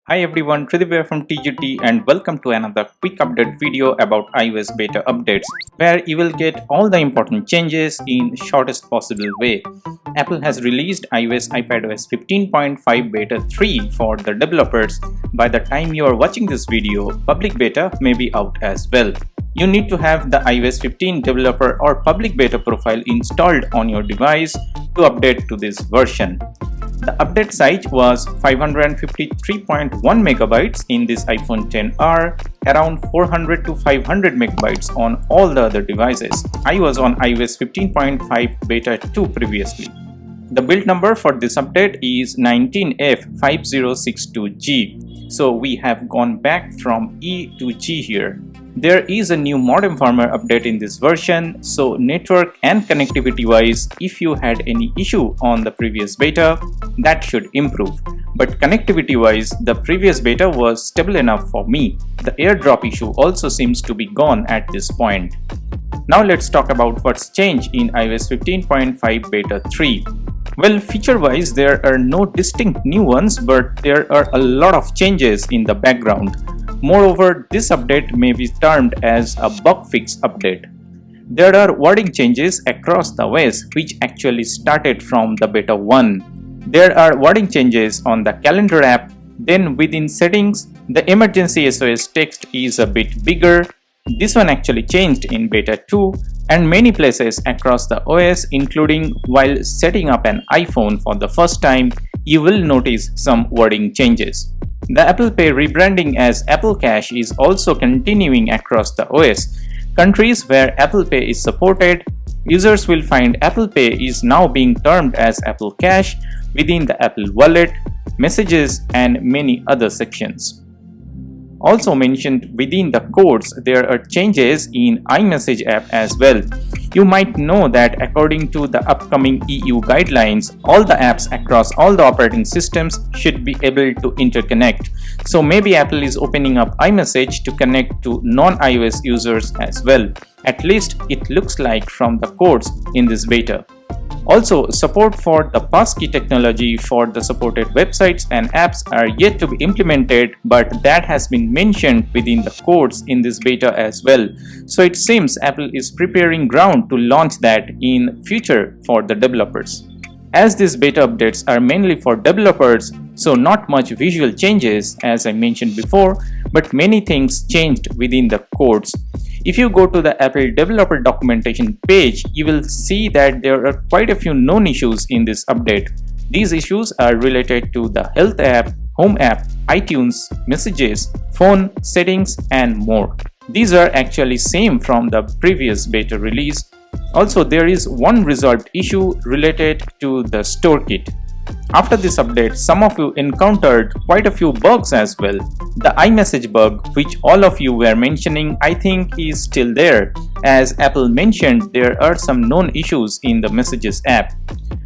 Hi everyone, Tridib here from TGT and welcome to another quick update video about iOS beta updates where you will get all the important changes in shortest possible way. Apple has released iOS iPadOS 15.5 beta 3 for the developers. By the time you are watching this video, public beta may be out as well. You need to have the iOS 15 developer or public beta profile installed on your device to update to this version. The update size was 553.1 megabytes in this iPhone XR, around 400 to 500 megabytes on all the other devices. I was on iOS 15.5 beta 2 previously. The build number for this update is 19F5062G. So we have gone back from E to G here. There is a new modem firmware update in this version, so network and connectivity wise, if you had any issue on the previous beta, that should improve. But connectivity wise, the previous beta was stable enough for me. The AirDrop issue also seems to be gone at this point. Now let's talk about what's changed in iOS 15.5 beta 3. Well, feature wise, there are no distinct new ones, but there are a lot of changes in the background. Moreover, this update may be termed as a bug fix update. There are wording changes across the OS which actually started from the beta 1. There are wording changes on the calendar app, then within settings, the emergency SOS text is a bit bigger. This one actually changed in beta 2 and many places across the OS, including while setting up an iPhone for the first time, you will notice some wording changes. The Apple Pay rebranding as Apple Cash is also continuing across the OS. Countries where Apple Pay is supported, users will find Apple Pay is now being termed as Apple Cash within the Apple Wallet, Messages and many other sections. Also mentioned within the codes, there are changes in iMessage app as well. You might know that according to the upcoming EU guidelines, all the apps across all the operating systems should be able to interconnect. So maybe Apple is opening up iMessage to connect to non-iOS users as well. At least it looks like from the codes in this beta. Also, support for the PassKey technology for the supported websites and apps are yet to be implemented, but that has been mentioned within the codes in this beta as well. So it seems Apple is preparing ground to launch that in future for the developers. As these beta updates are mainly for developers, so not much visual changes as I mentioned before, but many things changed within the codes. If you go to the Apple developer documentation page, you will see that there are quite a few known issues in this update. These issues are related to the Health app, Home app, iTunes, Messages, Phone, Settings and more. These are actually same from the previous beta release. Also, there is one resolved issue related to the store kit. After this update, some of you encountered quite a few bugs as well. The iMessage bug, which all of you were mentioning, I think is still there. As Apple mentioned, there are some known issues in the Messages app.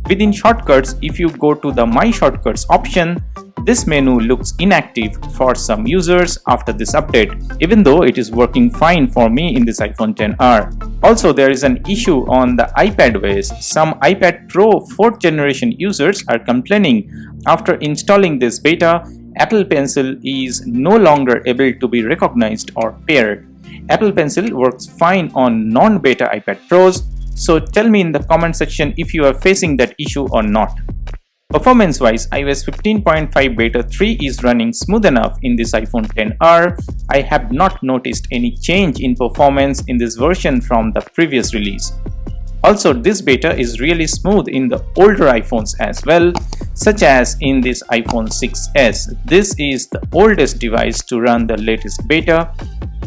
Within shortcuts, if you go to the My Shortcuts option, this menu looks inactive for some users after this update, even though it is working fine for me in this iPhone XR. Also, there is an issue on the iPadOS. Some iPad Pro 4th generation users are complaining after installing this beta, Apple Pencil is no longer able to be recognized or paired. Apple Pencil works fine on non-beta iPad Pros, so tell me in the comment section if you are facing that issue or not. Performance wise, iOS 15.5 beta 3 is running smooth enough in this iPhone XR. I have not noticed any change in performance in this version from the previous release. Also, this beta is really smooth in the older iPhones as well, such as in this iPhone 6s. This is the oldest device to run the latest beta,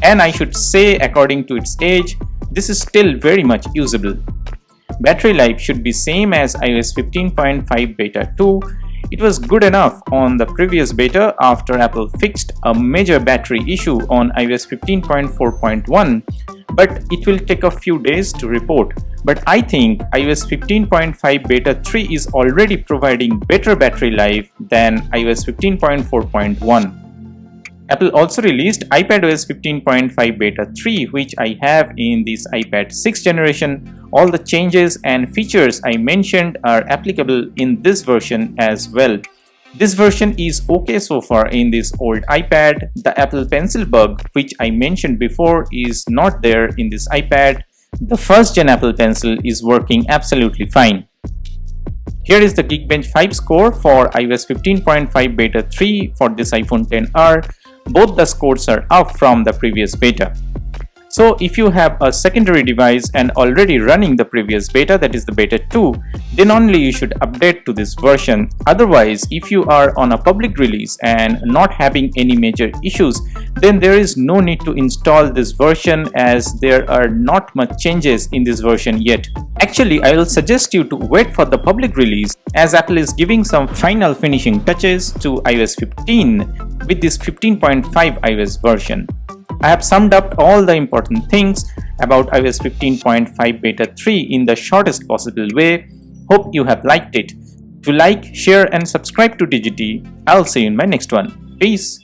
and I should say according to its age, this is still very much usable. Battery life should be same as iOS 15.5 beta 2. It was good enough on the previous beta after Apple fixed a major battery issue on iOS 15.4.1, but it will take a few days to report. But I think iOS 15.5 beta 3 is already providing better battery life than iOS 15.4.1. Apple also released iPadOS 15.5 beta 3, which I have in this iPad 6th generation. All the changes and features I mentioned are applicable in this version as well. This version is okay so far in this old iPad. The Apple Pencil bug, which I mentioned before, is not there in this iPad. The first gen Apple Pencil is working absolutely fine. Here is the Geekbench 5 score for iOS 15.5 Beta 3 for this iPhone XR. Both the scores are up from the previous beta. So if you have a secondary device and already running the previous beta, that is the beta 2, then only you should update to this version. Otherwise, if you are on a public release and not having any major issues, then there is no need to install this version, as there are not much changes in this version yet. Actually, I will suggest you to wait for the public release, as Apple is giving some final finishing touches to iOS 15 with this 15.5 iOS version. I have summed up all the important things about iOS 15.5 Beta 3 in the shortest possible way. Hope you have liked it. To like, share and subscribe to TGT. I'll see you in my next one. Peace.